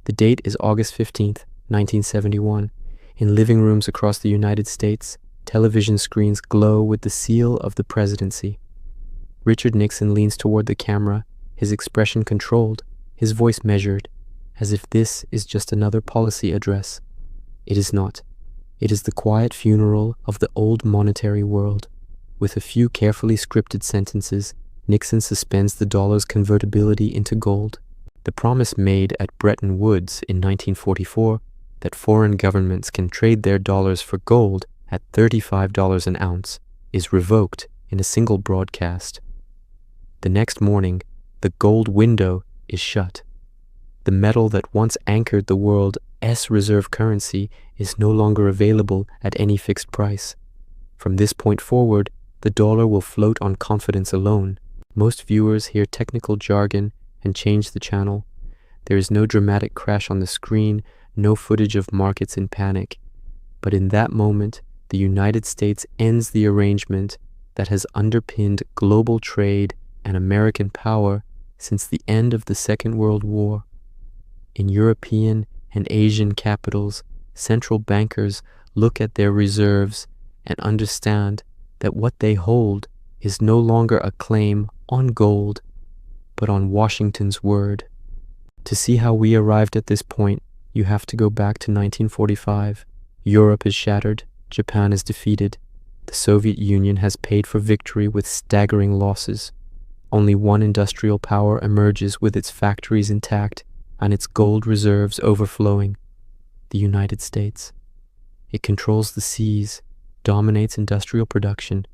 The date is August 15th, 1971. In living rooms across the United States, television screens glow with the seal of the presidency. Richard Nixon leans toward the camera, his expression controlled, his voice measured, as if this is just another policy address. It is not. It is the quiet funeral of the old monetary world. With a few carefully scripted sentences, Nixon suspends the dollar's convertibility into gold. The promise made at Bretton Woods in 1944 that foreign governments can trade their dollars for gold at $35 an ounce is revoked in a single broadcast. The next morning, the gold window is shut. The metal that once anchored the world's reserve currency is no longer available at any fixed price. From this point forward, the dollar will float on confidence alone. Most viewers hear technical jargon and change the channel. There is no dramatic crash on the screen, no footage of markets in panic. But in that moment, the United States ends the arrangement that has underpinned global trade and American power since the end of the Second World War. In European and Asian capitals, central bankers look at their reserves and understand that what they hold is no longer a claim on gold, but on Washington's word. To see how we arrived at this point, you have to go back to 1945. Europe is shattered, Japan is defeated. The Soviet Union has paid for victory with staggering losses. Only one industrial power emerges with its factories intact and its gold reserves overflowing: the United States. It controls the seas, dominates industrial production,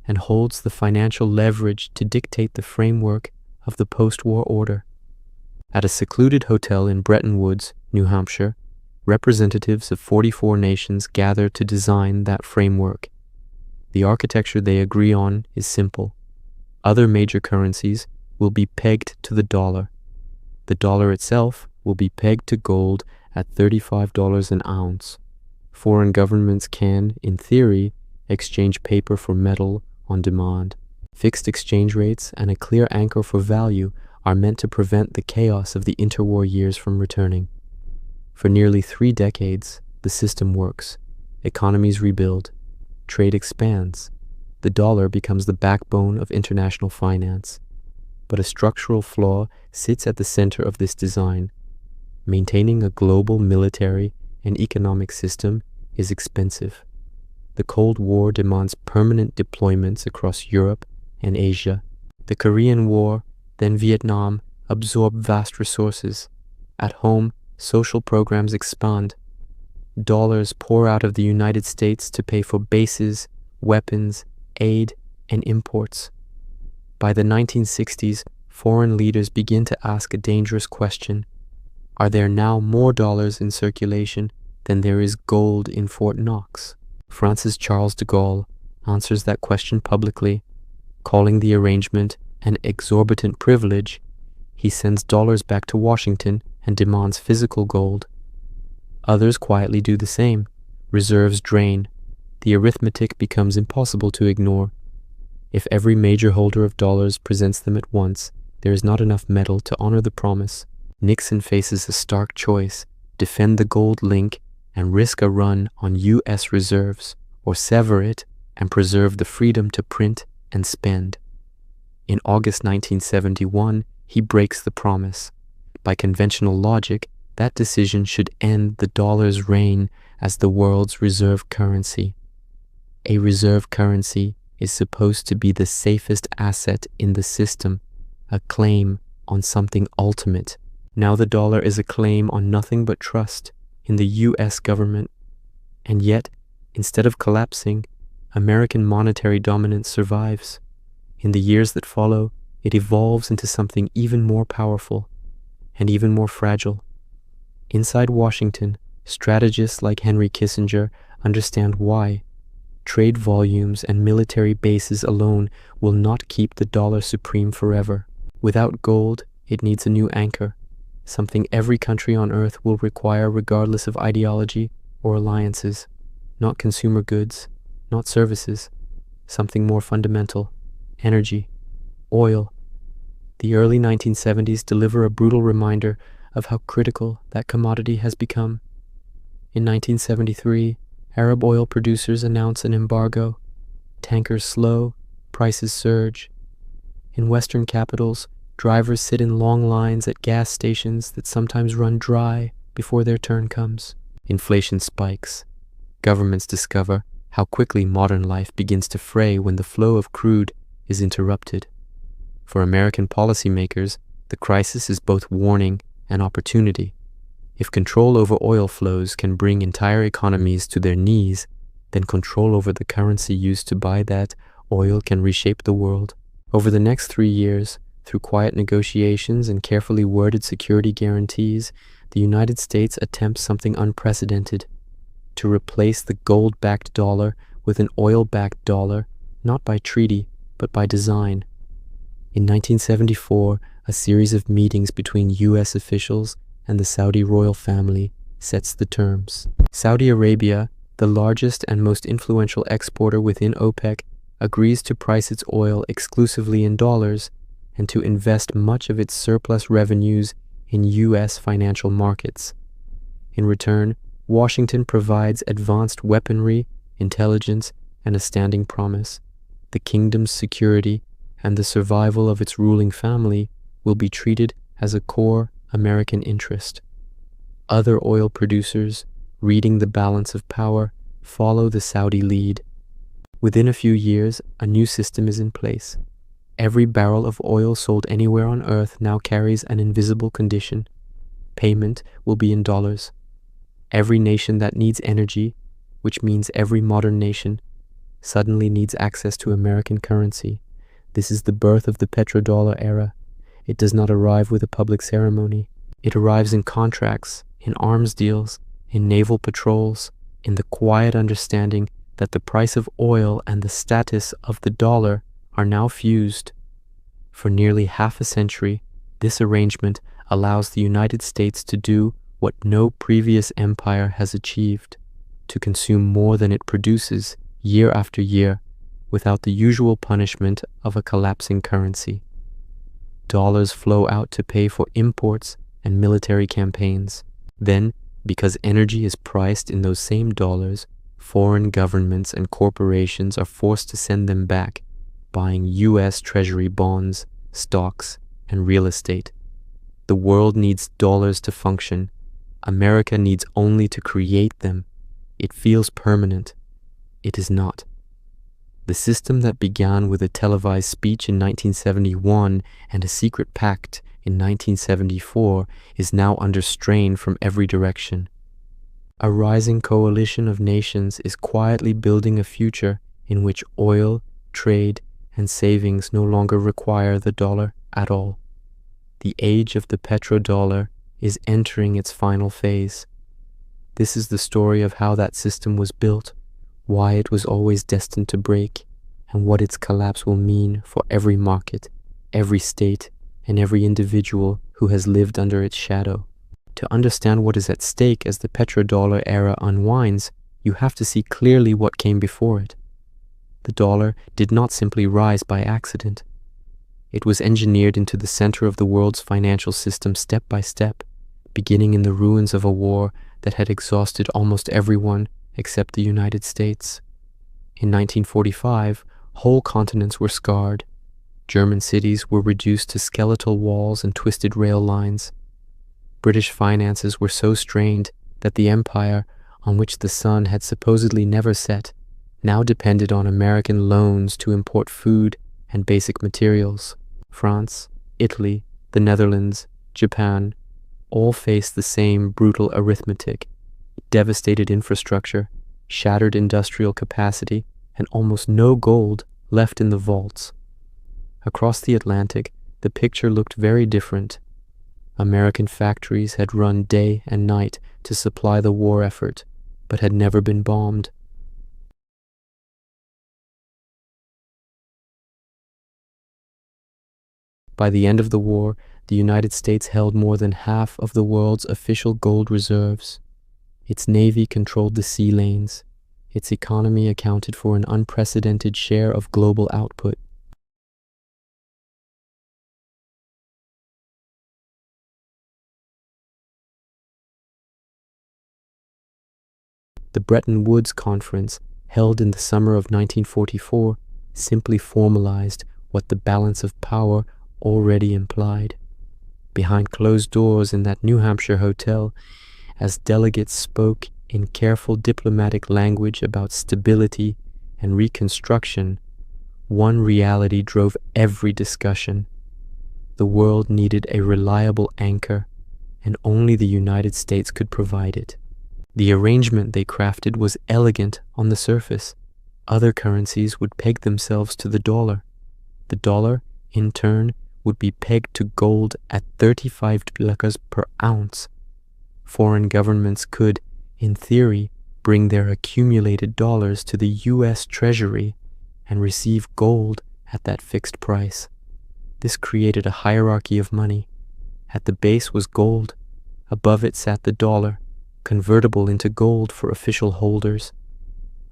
and holds the financial leverage to dictate the framework of the post-war order. At a secluded hotel in Bretton Woods, New Hampshire, representatives of 44 nations gather to design that framework. The architecture they agree on is simple. Other major currencies will be pegged to the dollar. The dollar itself will be pegged to gold at $35 an ounce. Foreign governments can, in theory, exchange paper for metal on demand. Fixed exchange rates and a clear anchor for value are meant to prevent the chaos of the interwar years from returning. For nearly 3 decades, the system works. Economies rebuild. Trade expands. The dollar becomes the backbone of international finance. But a structural flaw sits at the center of this design. Maintaining a global military and economic system is expensive. The Cold War demands permanent deployments across Europe and Asia. The Korean War, then Vietnam, absorb vast resources. At home, social programs expand. Dollars pour out of the United States to pay for bases, weapons, aid, and imports. By the 1960s, foreign leaders begin to ask a dangerous question. Are there now more dollars in circulation than there is gold in Fort Knox? Francis Charles de Gaulle answers that question publicly. Calling the arrangement an exorbitant privilege, he sends dollars back to Washington and demands physical gold. Others quietly do the same. Reserves drain. The arithmetic becomes impossible to ignore. If every major holder of dollars presents them at once, there is not enough metal to honor the promise. Nixon faces a stark choice: defend the gold link and risk a run on U.S. reserves, or sever it and preserve the freedom to print and spend. In August 1971, he breaks the promise. By conventional logic, that decision should end the dollar's reign as the world's reserve currency. A reserve currency is supposed to be the safest asset in the system, a claim on something ultimate. Now the dollar is a claim on nothing but trust in the U.S. government. And yet, instead of collapsing, American monetary dominance survives. In the years that follow, it evolves into something even more powerful and even more fragile. Inside Washington, strategists like Henry Kissinger understand why. Trade volumes and military bases alone will not keep the dollar supreme forever. Without gold, it needs a new anchor, something every country on earth will require regardless of ideology or alliances. Not consumer goods, not services, something more fundamental: energy, oil. The early 1970s deliver a brutal reminder of how critical that commodity has become. In 1973, Arab oil producers announce an embargo. Tankers slow, prices surge. In Western capitals, drivers sit in long lines at gas stations that sometimes run dry before their turn comes. Inflation spikes. Governments discover how quickly modern life begins to fray when the flow of crude is interrupted. For American policymakers, the crisis is both warning and opportunity. If control over oil flows can bring entire economies to their knees, then control over the currency used to buy that oil can reshape the world. Over the next 3 years, through quiet negotiations and carefully worded security guarantees, the United States attempts something unprecedented: to replace the gold-backed dollar with an oil-backed dollar, not by treaty, but by design. In 1974, a series of meetings between U.S. officials and the Saudi royal family sets the terms. Saudi Arabia, the largest and most influential exporter within OPEC, agrees to price its oil exclusively in dollars and to invest much of its surplus revenues in U.S. financial markets. In return, Washington provides advanced weaponry, intelligence, and a standing promise: the kingdom's security and the survival of its ruling family will be treated as a core American interest. Other oil producers, reading the balance of power, follow the Saudi lead. Within a few years, a new system is in place. Every barrel of oil sold anywhere on Earth now carries an invisible condition: payment will be in dollars. Every nation that needs energy, which means every modern nation, suddenly needs access to American currency. This is the birth of the petrodollar era. It does not arrive with a public ceremony. It arrives in contracts, in arms deals, in naval patrols, in the quiet understanding that the price of oil and the status of the dollar are now fused. For nearly half a century, this arrangement allows the United States to do what no previous empire has achieved: to consume more than it produces year after year without the usual punishment of a collapsing currency. Dollars flow out to pay for imports and military campaigns. Then, because energy is priced in those same dollars, foreign governments and corporations are forced to send them back, buying U.S. Treasury bonds, stocks, and real estate. The world needs dollars to function. America needs only to create them. It feels permanent. It is not. The system that began with a televised speech in 1971 and a secret pact in 1974 is now under strain from every direction. A rising coalition of nations is quietly building a future in which oil, trade, and savings no longer require the dollar at all. The age of the petrodollar is entering its final phase. This is the story of how that system was built, why it was always destined to break, and what its collapse will mean for every market, every state, and every individual who has lived under its shadow. To understand what is at stake as the petrodollar era unwinds, you have to see clearly what came before it. The dollar did not simply rise by accident. It was engineered into the center of the world's financial system step by step, beginning in the ruins of a war that had exhausted almost everyone except the United States. In 1945, whole continents were scarred. German cities were reduced to skeletal walls and twisted rail lines. British finances were so strained that the empire, on which the sun had supposedly never set, now depended on American loans to import food and basic materials. France, Italy, the Netherlands, Japan, all faced the same brutal arithmetic: devastated infrastructure, shattered industrial capacity, and almost no gold left in the vaults. Across the Atlantic, the picture looked very different. American factories had run day and night to supply the war effort, but had never been bombed. By the end of the war, the United States held more than half of the world's official gold reserves. Its navy controlled the sea lanes. Its economy accounted for an unprecedented share of global output. The Bretton Woods Conference, held in the summer of 1944, simply formalized what the balance of power already implied. Behind closed doors in that New Hampshire hotel, as delegates spoke in careful diplomatic language about stability and reconstruction, one reality drove every discussion. The world needed a reliable anchor, and only the United States could provide it. The arrangement they crafted was elegant on the surface. Other currencies would peg themselves to the dollar. The dollar, in turn, would be pegged to gold at 35 lakhas per ounce. Foreign governments could, in theory, bring their accumulated dollars to the U.S. Treasury and receive gold at that fixed price. This created a hierarchy of money. At the base was gold. Above it sat the dollar, convertible into gold for official holders.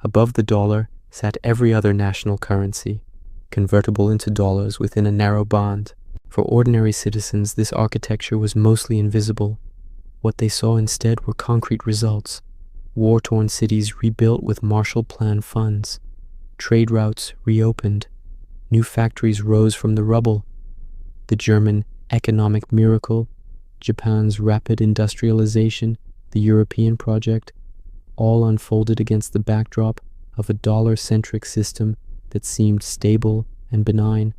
Above the dollar sat every other national currency, convertible into dollars within a narrow band. For ordinary citizens, this architecture was mostly invisible. What they saw instead were concrete results. War-torn cities rebuilt with Marshall Plan funds. Trade routes reopened. New factories rose from the rubble. The German economic miracle, Japan's rapid industrialization, the European project, all unfolded against the backdrop of a dollar-centric system that seemed stable and benign.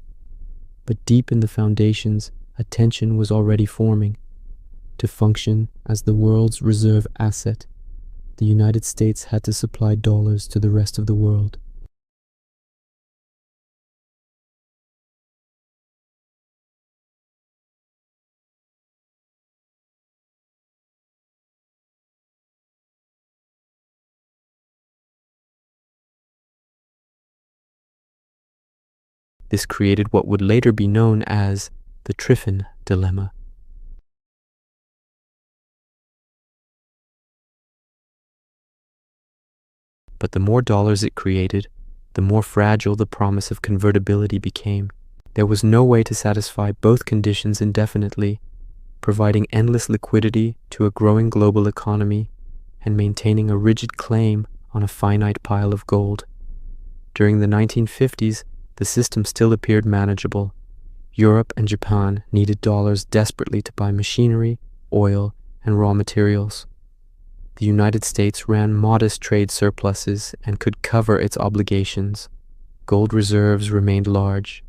But deep in the foundations, a tension was already forming. To function as the world's reserve asset, the United States had to supply dollars to the rest of the world. This created what would later be known as the Triffin dilemma. But the more dollars it created, the more fragile the promise of convertibility became. There was no way to satisfy both conditions indefinitely, providing endless liquidity to a growing global economy and maintaining a rigid claim on a finite pile of gold. During the 1950s, the system still appeared manageable. Europe and Japan needed dollars desperately to buy machinery, oil, and raw materials. The United States ran modest trade surpluses and could cover its obligations. Gold reserves remained large.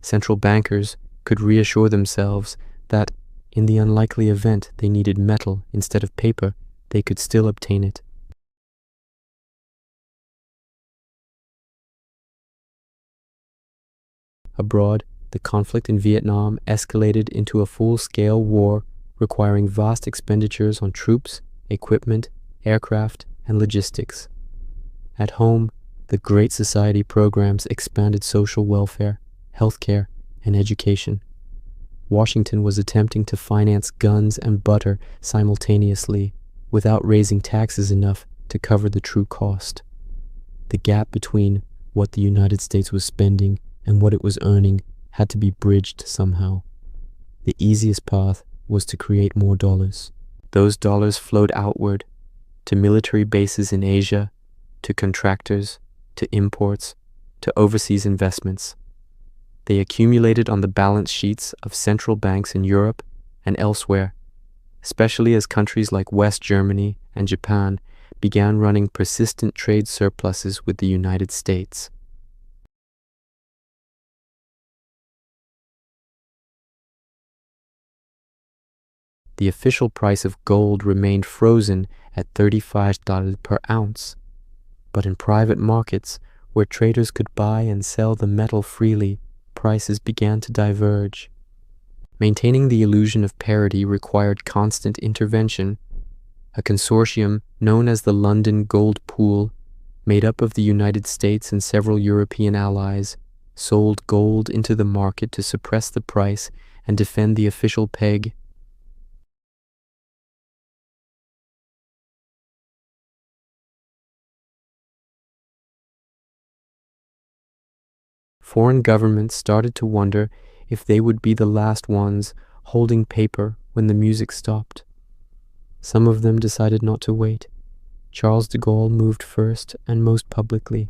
Central bankers could reassure themselves that, in the unlikely event they needed metal instead of paper, they could still obtain it. Abroad, the conflict in Vietnam escalated into a full-scale war requiring vast expenditures on troops, equipment, aircraft, and logistics. At home, the Great Society programs expanded social welfare, healthcare, and education. Washington was attempting to finance guns and butter simultaneously without raising taxes enough to cover the true cost. The gap between what the United States was spending and what it was earning had to be bridged somehow. The easiest path was to create more dollars. Those dollars flowed outward, to military bases in Asia, to contractors, to imports, to overseas investments. They accumulated on the balance sheets of central banks in Europe and elsewhere, especially as countries like West Germany and Japan began running persistent trade surpluses with the United States. The official price of gold remained frozen at $35 per ounce, but in private markets, where traders could buy and sell the metal freely, prices began to diverge. Maintaining the illusion of parity required constant intervention. A consortium known as the London Gold Pool, made up of the United States and several European allies, sold gold into the market to suppress the price and defend the official peg. Foreign governments started to wonder if they would be the last ones holding paper when the music stopped. Some of them decided not to wait. Charles de Gaulle moved first and most publicly.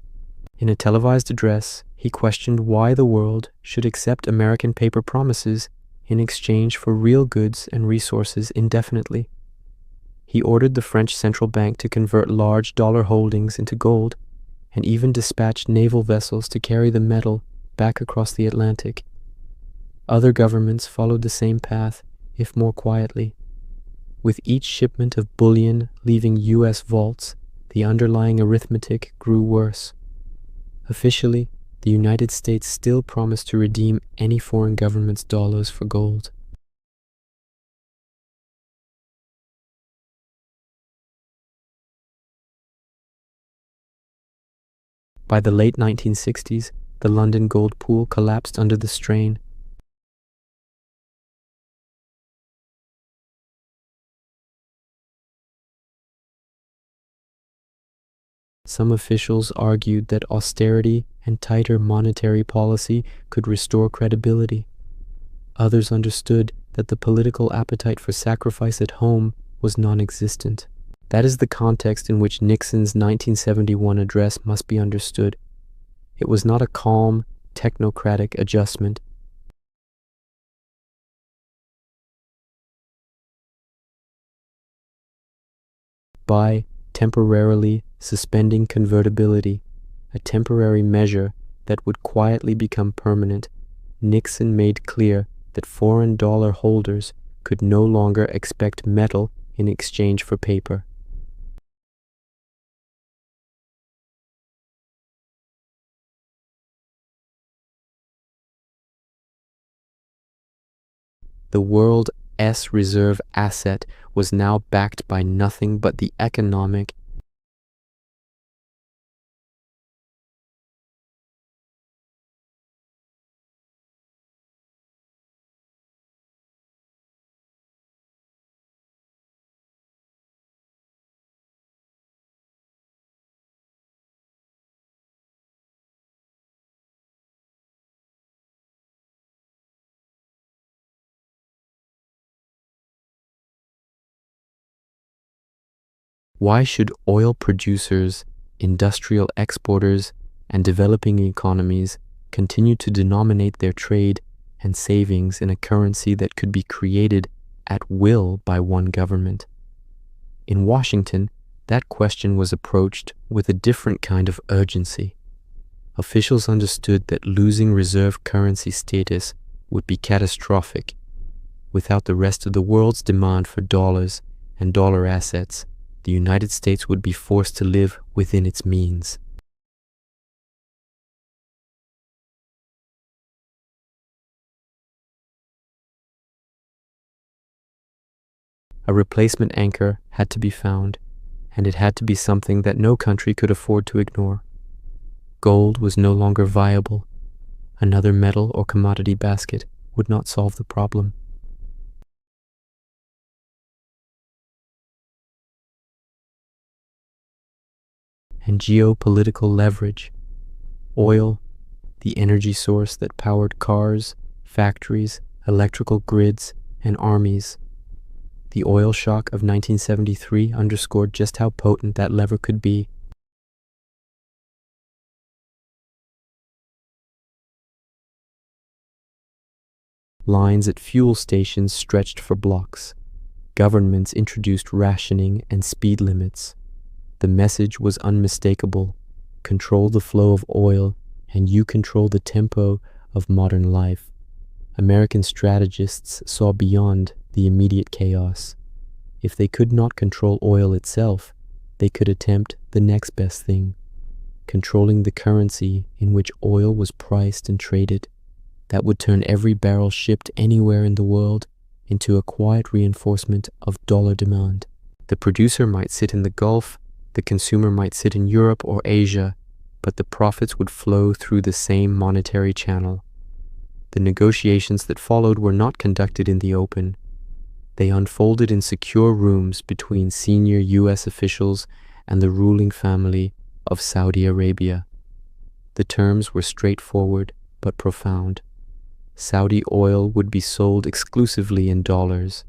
In a televised address, he questioned why the world should accept American paper promises in exchange for real goods and resources indefinitely. He ordered the French central bank to convert large dollar holdings into gold, and even dispatched naval vessels to carry the metal back across the Atlantic. Other governments followed the same path, if more quietly. With each shipment of bullion leaving U.S. vaults, the underlying arithmetic grew worse. Officially, the United States still promised to redeem any foreign government's dollars for gold. By the late 1960s, the London gold pool collapsed under the strain. Some officials argued that austerity and tighter monetary policy could restore credibility. Others understood that the political appetite for sacrifice at home was non-existent. That is the context in which Nixon's 1971 address must be understood. It was not a calm, technocratic adjustment. By temporarily suspending convertibility, a temporary measure that would quietly become permanent, Nixon made clear that foreign dollar holders could no longer expect metal in exchange for paper. The world's reserve asset was now backed by nothing but the economic Why should oil producers, industrial exporters, and developing economies continue to denominate their trade and savings in a currency that could be created at will by one government? In Washington, that question was approached with a different kind of urgency. Officials understood that losing reserve currency status would be catastrophic. Without the rest of the world's demand for dollars and dollar assets, the United States would be forced to live within its means. A replacement anchor had to be found, and it had to be something that no country could afford to ignore. Gold was no longer viable. Another metal or commodity basket would not solve the problem. And geopolitical leverage. Oil, the energy source that powered cars, factories, electrical grids, and armies. The oil shock of 1973 underscored just how potent that lever could be. Lines at fuel stations stretched for blocks. Governments introduced rationing and speed limits. The message was unmistakable: control the flow of oil, and you control the tempo of modern life. American strategists saw beyond the immediate chaos. If they could not control oil itself, they could attempt the next best thing: controlling the currency in which oil was priced and traded. That would turn every barrel shipped anywhere in the world into a quiet reinforcement of dollar demand. The producer might sit in the Gulf, the consumer might sit in Europe or Asia, but the profits would flow through the same monetary channel. The negotiations that followed were not conducted in the open. They unfolded in secure rooms between senior U.S. officials and the ruling family of Saudi Arabia. The terms were straightforward but profound. Saudi oil would be sold exclusively in dollars.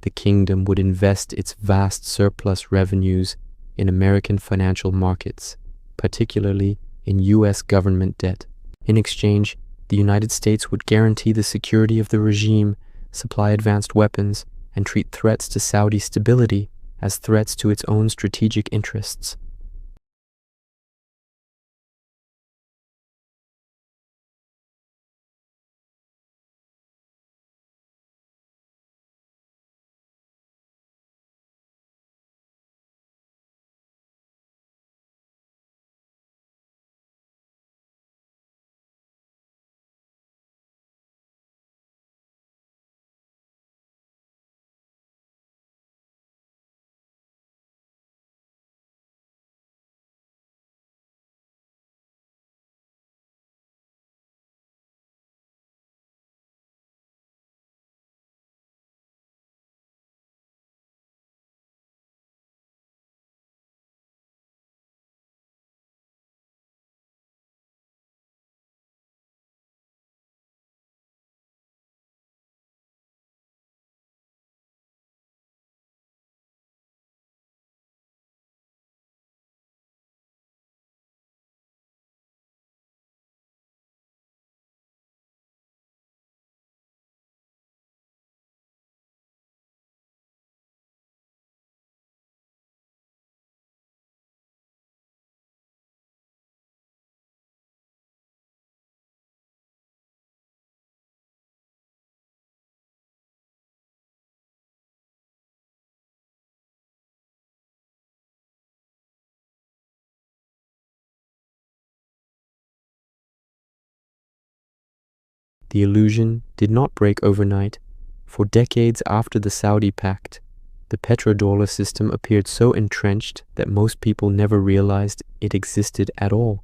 The kingdom would invest its vast surplus revenues in American financial markets, particularly in U.S. government debt. In exchange, the United States would guarantee the security of the regime, supply advanced weapons, and treat threats to Saudi stability as threats to its own strategic interests. The illusion did not break overnight. For decades after the Saudi Pact, the petrodollar system appeared so entrenched that most people never realized it existed at all.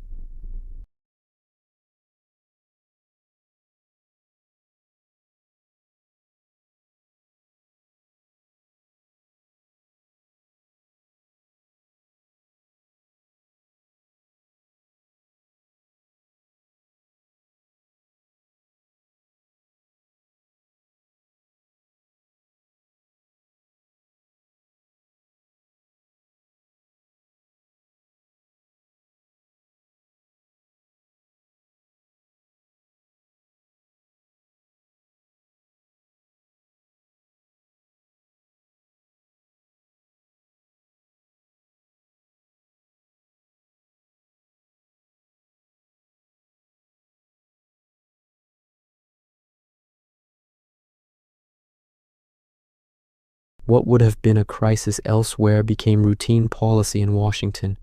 What would have been a crisis elsewhere became routine policy in Washington.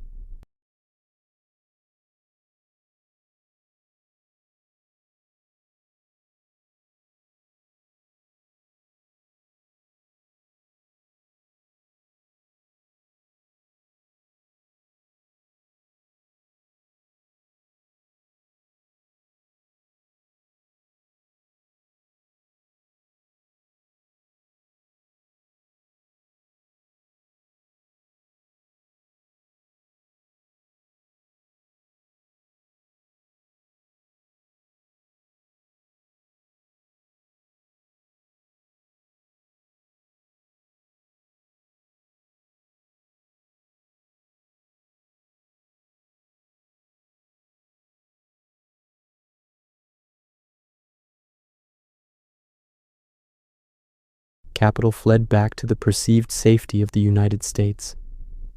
Capital fled back to the perceived safety of the United States.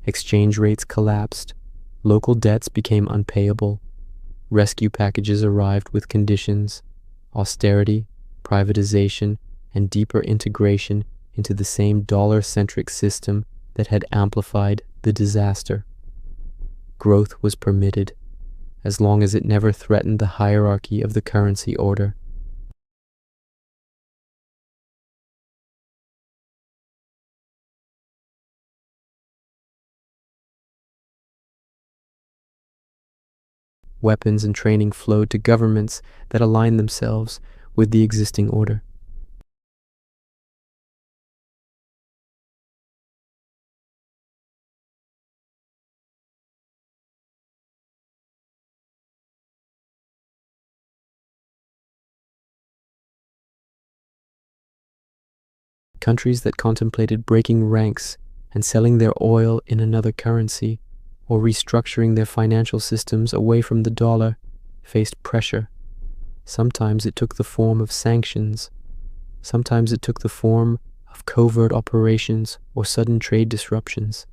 Exchange rates collapsed. Local debts became unpayable. Rescue packages arrived with conditions: austerity, privatization, and deeper integration into the same dollar-centric system that had amplified the disaster. Growth was permitted, as long as it never threatened the hierarchy of the currency order. Weapons and training flowed to governments that aligned themselves with the existing order. Countries that contemplated breaking ranks and selling their oil in another currency, or restructuring their financial systems away from the dollar, faced pressure. Sometimes it took the form of sanctions. Sometimes it took the form of covert operations or sudden trade disruptions.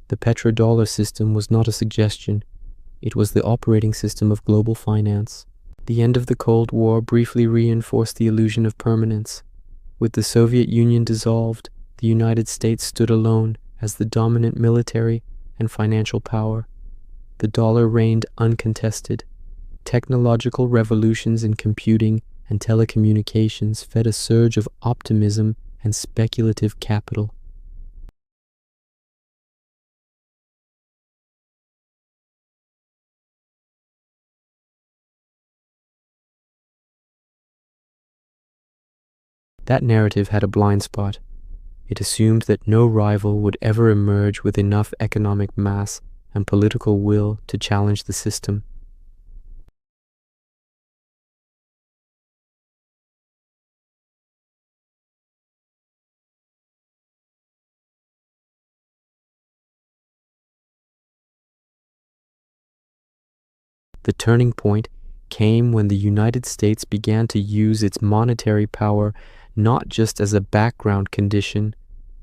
The petrodollar system was not a suggestion. It was the operating system of global finance. The end of the Cold War briefly reinforced the illusion of permanence. With the Soviet Union dissolved, the United States stood alone as the dominant military and financial power. The dollar reigned uncontested. Technological revolutions in computing and telecommunications fed a surge of optimism and speculative capital. That narrative had a blind spot. It assumed that no rival would ever emerge with enough economic mass and political will to challenge the system. The turning point came when the United States began to use its monetary power not just as a background condition,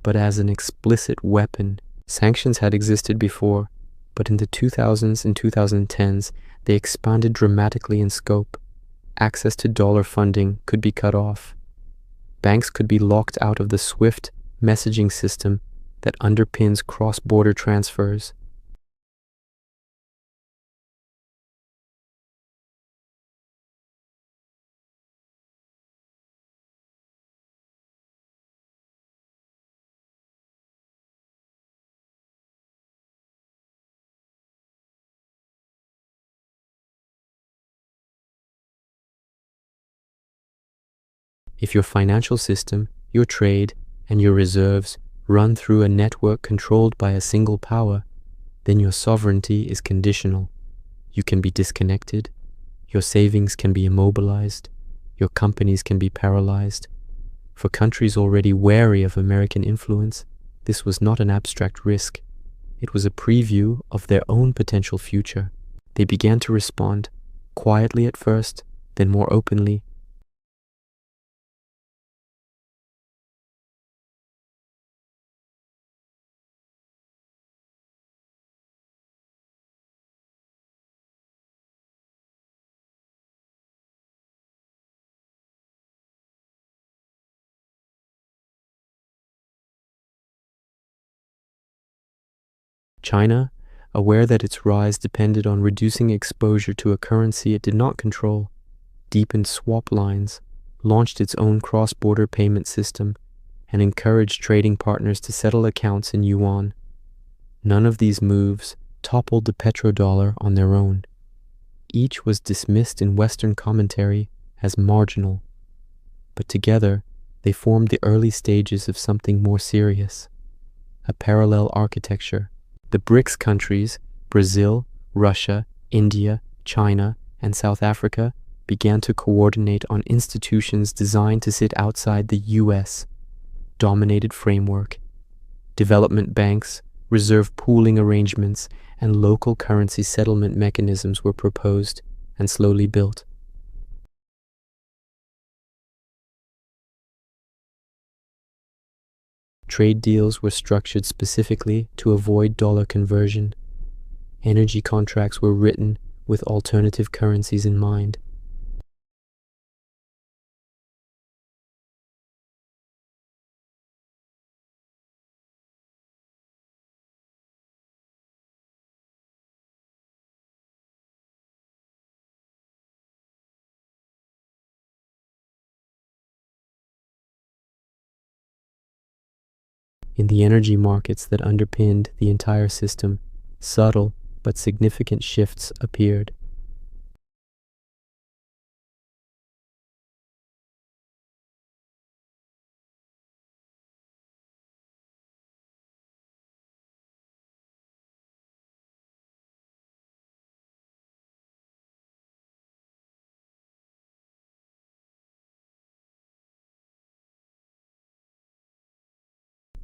but as an explicit weapon. Sanctions had existed before, but in the 2000s and 2010s, they expanded dramatically in scope. Access to dollar funding could be cut off. Banks could be locked out of the SWIFT messaging system that underpins cross-border transfers. If your financial system, your trade, and your reserves run through a network controlled by a single power, then your sovereignty is conditional. You can be disconnected, your savings can be immobilized, your companies can be paralyzed. For countries already wary of American influence, this was not an abstract risk. It was a preview of their own potential future. They began to respond, quietly at first, then more openly. China, aware that its rise depended on reducing exposure to a currency it did not control, deepened swap lines, launched its own cross-border payment system, and encouraged trading partners to settle accounts in Yuan. None of these moves toppled the petrodollar on their own. Each was dismissed in Western commentary as marginal, but together they formed the early stages of something more serious, a parallel architecture. The BRICS countries, Brazil, Russia, India, China, and South Africa, began to coordinate on institutions designed to sit outside the US dominated framework. Development banks, reserve pooling arrangements, and local currency settlement mechanisms were proposed and slowly built. Trade deals were structured specifically to avoid dollar conversion. Energy contracts were written with alternative currencies in mind. In the energy markets that underpinned the entire system, subtle but significant shifts appeared.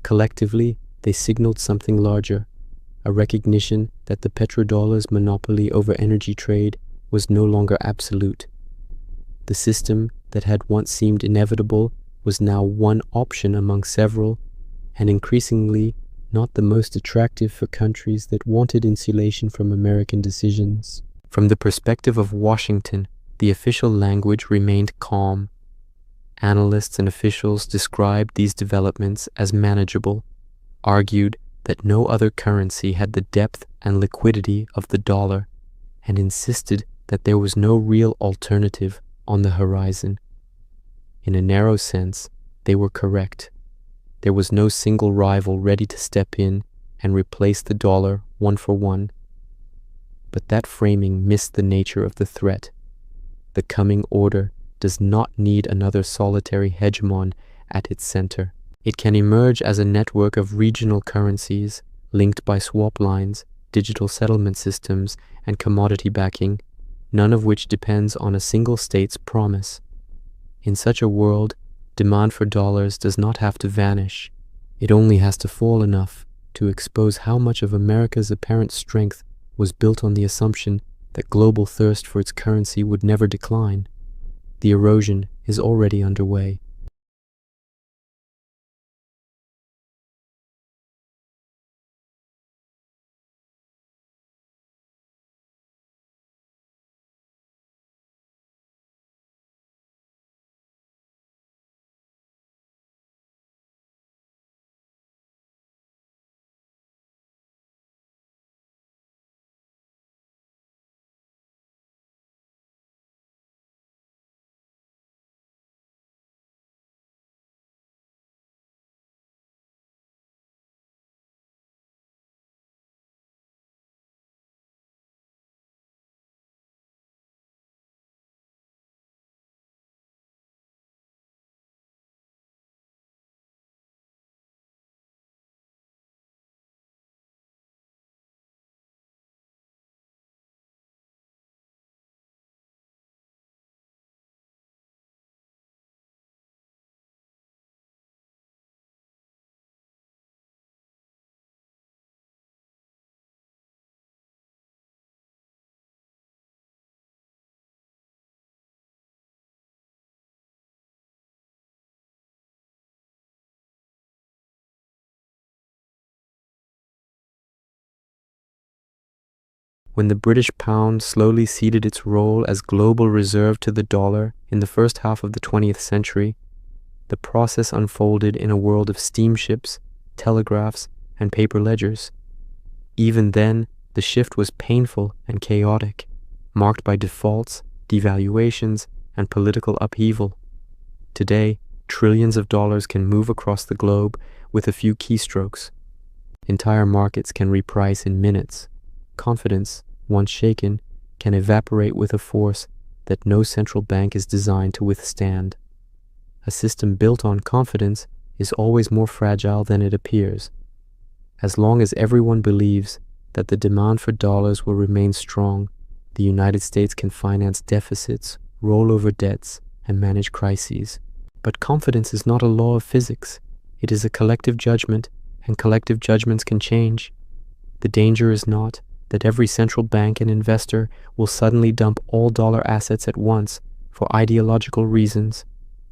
Collectively, they signaled something larger, a recognition that the petrodollar's monopoly over energy trade was no longer absolute. The system that had once seemed inevitable was now one option among several, and increasingly not the most attractive for countries that wanted insulation from American decisions. From the perspective of Washington, the official language remained calm. Analysts and officials described these developments as manageable, argued that no other currency had the depth and liquidity of the dollar, and insisted that there was no real alternative on the horizon. In a narrow sense, they were correct. There was no single rival ready to step in and replace the dollar one for one. But that framing missed the nature of the threat. The coming order does not need another solitary hegemon at its center. It can emerge as a network of regional currencies linked by swap lines, digital settlement systems, and commodity backing, none of which depends on a single state's promise. In such a world, demand for dollars does not have to vanish. It only has to fall enough to expose how much of America's apparent strength was built on the assumption that global thirst for its currency would never decline. The erosion is already underway. When the British pound slowly ceded its role as global reserve to the dollar in the first half of the 20th century, the process unfolded in a world of steamships, telegraphs, and paper ledgers. Even then, the shift was painful and chaotic, marked by defaults, devaluations, and political upheaval. Today, trillions of dollars can move across the globe with a few keystrokes. Entire markets can reprice in minutes. Confidence, once shaken, can evaporate with a force that no central bank is designed to withstand. A system built on confidence is always more fragile than it appears. As long as everyone believes that the demand for dollars will remain strong, the United States can finance deficits, roll over debts, and manage crises. But confidence is not a law of physics. It is a collective judgment, and collective judgments can change. The danger is not that every central bank and investor will suddenly dump all dollar assets at once for ideological reasons.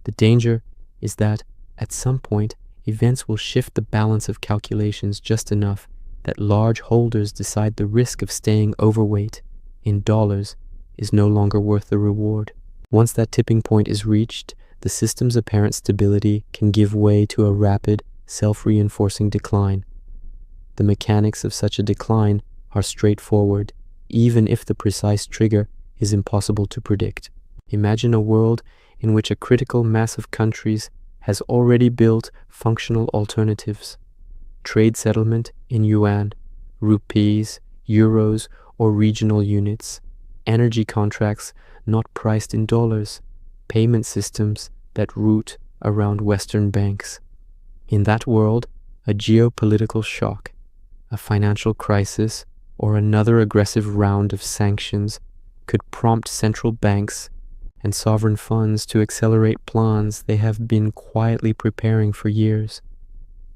The danger is that, at some point, events will shift the balance of calculations just enough that large holders decide the risk of staying overweight in dollars is no longer worth the reward. Once that tipping point is reached, the system's apparent stability can give way to a rapid, self-reinforcing decline. The mechanics of such a decline are straightforward, even if the precise trigger is impossible to predict. Imagine a world in which a critical mass of countries has already built functional alternatives. Trade settlement in Yuan, rupees, euros, or regional units, energy contracts not priced in dollars, payment systems that route around Western banks. In that world, a geopolitical shock, a financial crisis, or another aggressive round of sanctions could prompt central banks and sovereign funds to accelerate plans they have been quietly preparing for years.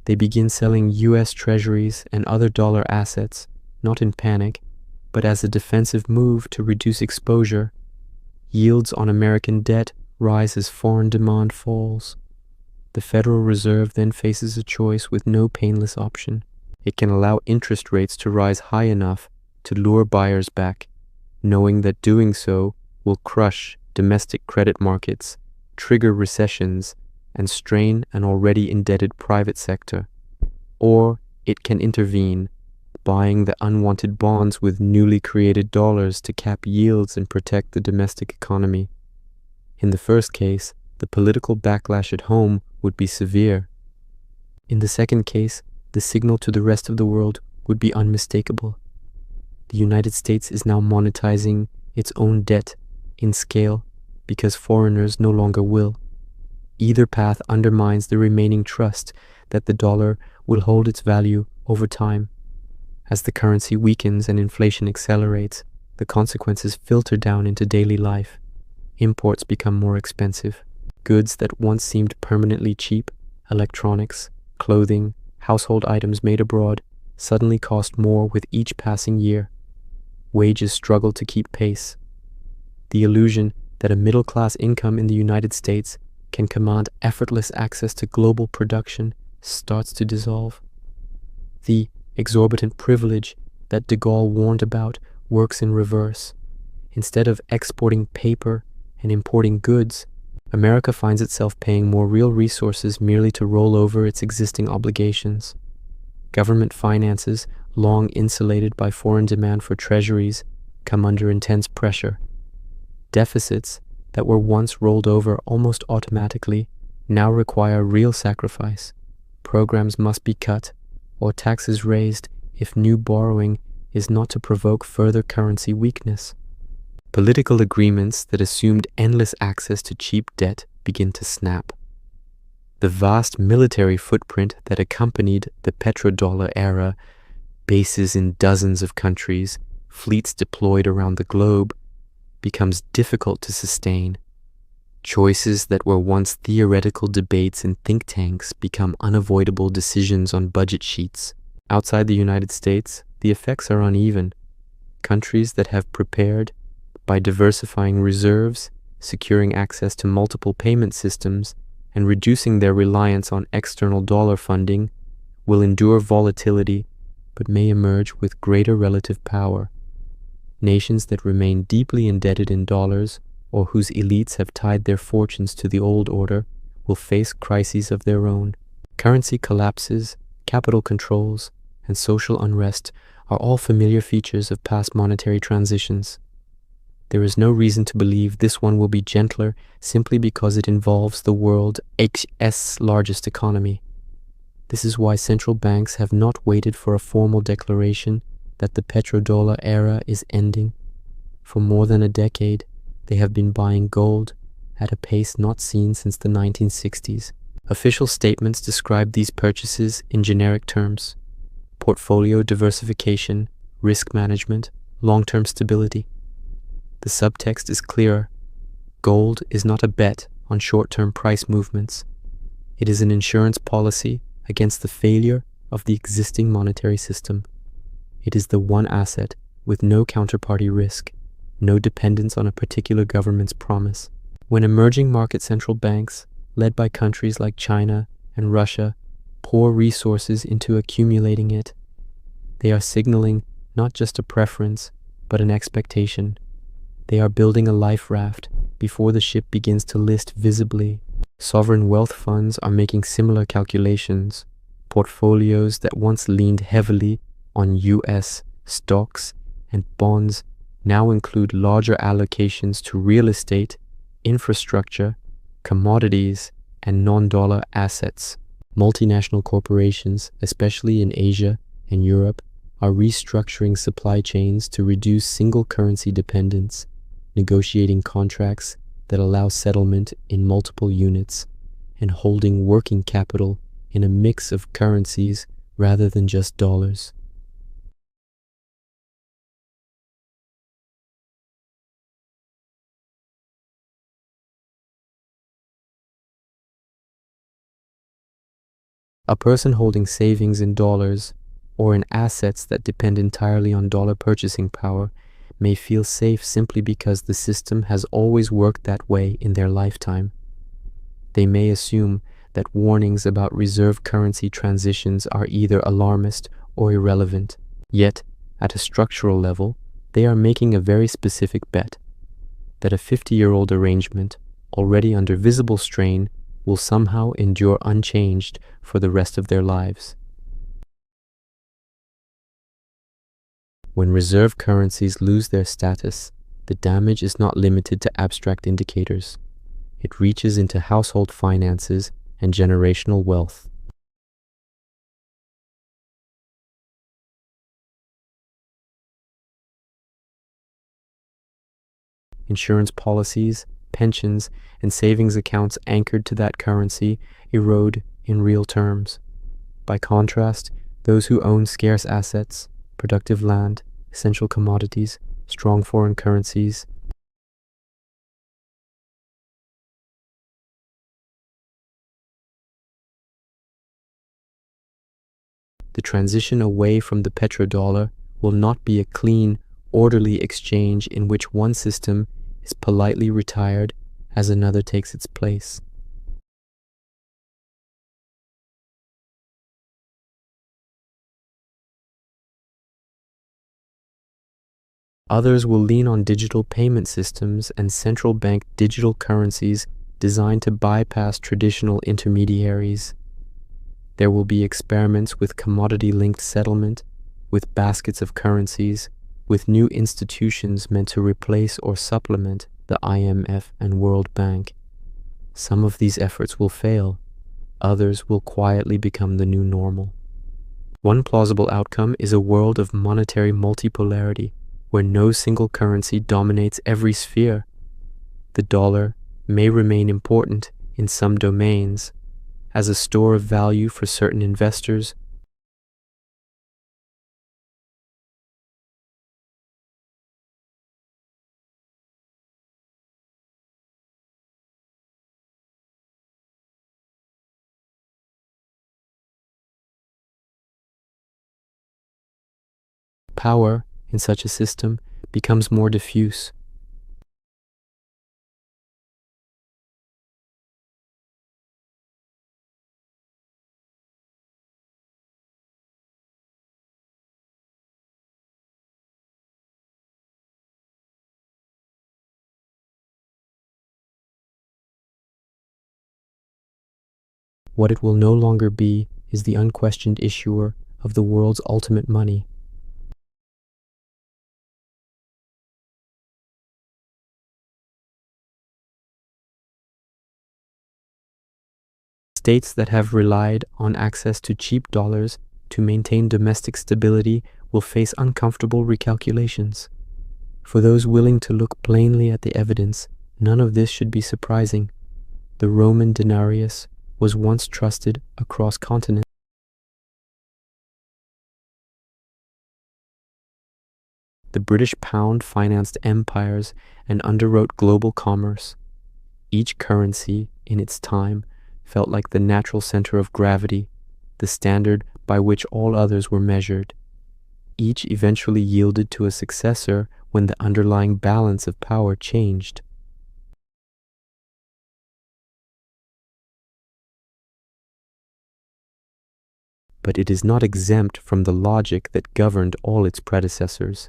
They begin selling US Treasuries and other dollar assets, not in panic, but as a defensive move to reduce exposure. Yields on American debt rise as foreign demand falls. The Federal Reserve then faces a choice with no painless option. It can allow interest rates to rise high enough to lure buyers back, knowing that doing so will crush domestic credit markets, trigger recessions, and strain an already indebted private sector. Or it can intervene, buying the unwanted bonds with newly created dollars to cap yields and protect the domestic economy. In the first case, the political backlash at home would be severe. In the second case, the signal to the rest of the world would be unmistakable. The United States is now monetizing its own debt in scale because foreigners no longer will. Either path undermines the remaining trust that the dollar will hold its value over time. As the currency weakens and inflation accelerates, the consequences filter down into daily life. Imports become more expensive. Goods that once seemed permanently cheap, electronics, clothing, household items made abroad, suddenly cost more with each passing year. Wages struggle to keep pace. The illusion that a middle-class income in the United States can command effortless access to global production starts to dissolve. The exorbitant privilege that de Gaulle warned about works in reverse. Instead of exporting paper and importing goods, America finds itself paying more real resources merely to roll over its existing obligations. Government finances, long insulated by foreign demand for treasuries, come under intense pressure. Deficits that were once rolled over almost automatically now require real sacrifice. Programs must be cut or taxes raised if new borrowing is not to provoke further currency weakness. Political agreements that assumed endless access to cheap debt begin to snap. The vast military footprint that accompanied the Petrodollar era, bases in dozens of countries, fleets deployed around the globe, becomes difficult to sustain. Choices that were once theoretical debates in think tanks become unavoidable decisions on budget sheets. Outside the United States, the effects are uneven. Countries that have prepared by diversifying reserves, securing access to multiple payment systems, and reducing their reliance on external dollar funding will endure volatility but may emerge with greater relative power. Nations that remain deeply indebted in dollars or whose elites have tied their fortunes to the old order will face crises of their own. Currency collapses, capital controls, and social unrest are all familiar features of past monetary transitions. There is no reason to believe this one will be gentler simply because it involves the world's largest economy. This is why central banks have not waited for a formal declaration that the petrodollar era is ending. For more than a decade, they have been buying gold at a pace not seen since the 1960s. Official statements describe these purchases in generic terms: portfolio diversification, risk management, long-term stability. The subtext is clearer. Gold is not a bet on short-term price movements. It is an insurance policy against the failure of the existing monetary system. It is the one asset with no counterparty risk, no dependence on a particular government's promise. When emerging market central banks, led by countries like China and Russia, pour resources into accumulating it, they are signaling not just a preference, but an expectation. They are building a life raft before the ship begins to list visibly. Sovereign wealth funds are making similar calculations. Portfolios that once leaned heavily on US stocks and bonds now include larger allocations to real estate, infrastructure, commodities, and non-dollar assets. Multinational corporations, especially in Asia and Europe, are restructuring supply chains to reduce single currency dependence, negotiating contracts that allow settlement in multiple units, and holding working capital in a mix of currencies rather than just dollars. A person holding savings in dollars or in assets that depend entirely on dollar purchasing power may feel safe simply because the system has always worked that way in their lifetime. They may assume that warnings about reserve currency transitions are either alarmist or irrelevant. Yet, at a structural level, they are making a very specific bet that a 50-year-old arrangement, already under visible strain, will somehow endure unchanged for the rest of their lives. When reserve currencies lose their status, the damage is not limited to abstract indicators. It reaches into household finances and generational wealth. Insurance policies, pensions, and savings accounts anchored to that currency erode in real terms. By contrast, those who own scarce assets, productive land, essential commodities, strong foreign currencies, the transition away from the petrodollar will not be a clean, orderly exchange in which one system is politely retired as another takes its place. Others will lean on digital payment systems and central bank digital currencies designed to bypass traditional intermediaries. There will be experiments with commodity-linked settlement, with baskets of currencies, with new institutions meant to replace or supplement the IMF and World Bank. Some of these efforts will fail. Others will quietly become the new normal. One plausible outcome is a world of monetary multipolarity, where no single currency dominates every sphere. The dollar may remain important in some domains, as a store of value for certain investors, power in such a system becomes more diffuse. What it will no longer be is the unquestioned issuer of the world's ultimate money. States that have relied on access to cheap dollars to maintain domestic stability will face uncomfortable recalculations. For those willing to look plainly at the evidence, none of this should be surprising. The Roman denarius was once trusted across continents. The British pound financed empires and underwrote global commerce. Each currency, in its time, felt like the natural center of gravity, the standard by which all others were measured. Each eventually yielded to a successor when the underlying balance of power changed. But it is not exempt from the logic that governed all its predecessors.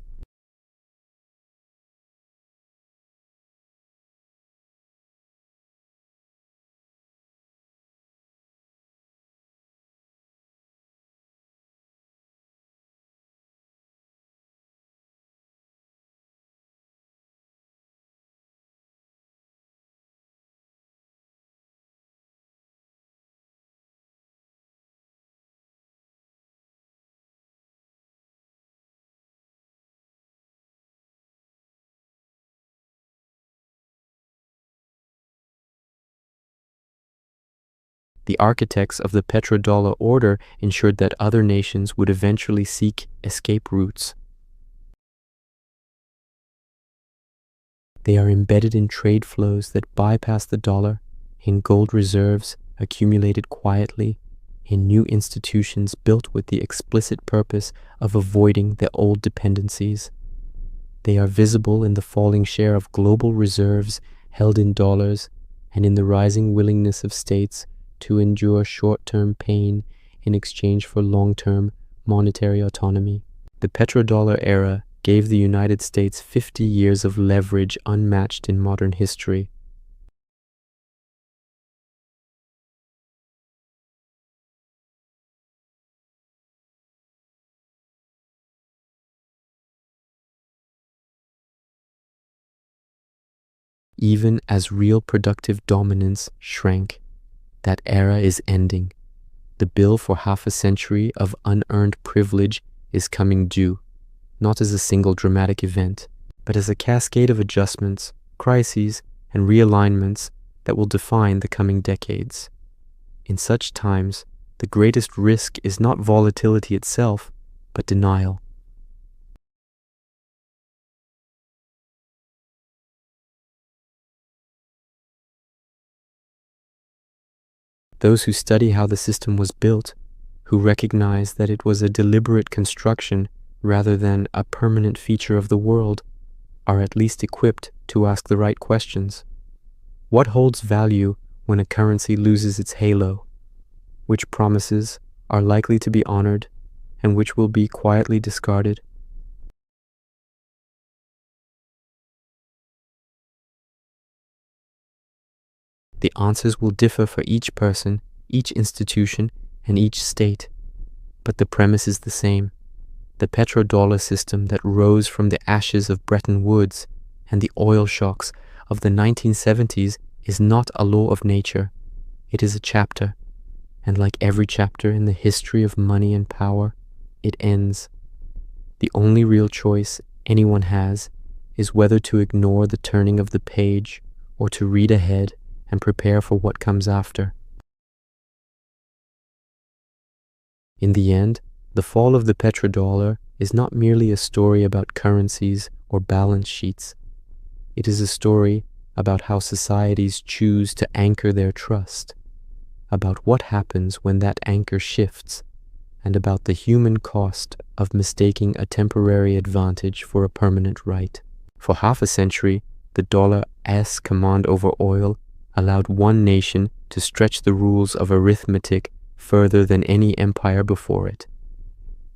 The architects of the petrodollar order ensured that other nations would eventually seek escape routes. They are embedded in trade flows that bypass the dollar, in gold reserves accumulated quietly, in new institutions built with the explicit purpose of avoiding the old dependencies. They are visible in the falling share of global reserves held in dollars and in the rising willingness of states to endure short-term pain in exchange for long-term monetary autonomy. The petrodollar era gave the United States 50 years of leverage unmatched in modern history. Even as real productive dominance shrank, that era is ending. The bill for half a century of unearned privilege is coming due, not as a single dramatic event, but as a cascade of adjustments, crises, and realignments that will define the coming decades. In such times, the greatest risk is not volatility itself, but denial. Those who study how the system was built, who recognize that it was a deliberate construction rather than a permanent feature of the world, are at least equipped to ask the right questions. What holds value when a currency loses its halo? Which promises are likely to be honored and which will be quietly discarded? The answers will differ for each person, each institution, and each state, but the premise is the same. The petrodollar system that rose from the ashes of Bretton Woods and the oil shocks of the 1970s is not a law of nature. It is a chapter, and like every chapter in the history of money and power, it ends. The only real choice anyone has is whether to ignore the turning of the page or to read ahead and prepare for what comes after. In the end, the fall of the petrodollar is not merely a story about currencies or balance sheets. It is a story about how societies choose to anchor their trust, about what happens when that anchor shifts, and about the human cost of mistaking a temporary advantage for a permanent right. For half a century, the dollar's command over oil allowed one nation to stretch the rules of arithmetic further than any empire before it.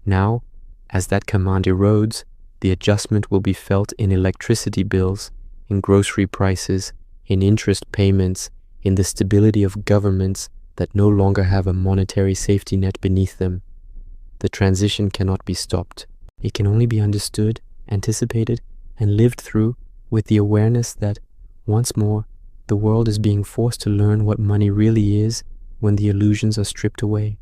Now, as that command erodes, the adjustment will be felt in electricity bills, in grocery prices, in interest payments, in the stability of governments that no longer have a monetary safety net beneath them. The transition cannot be stopped. It can only be understood, anticipated, and lived through with the awareness that, once more, the world is being forced to learn what money really is when the illusions are stripped away.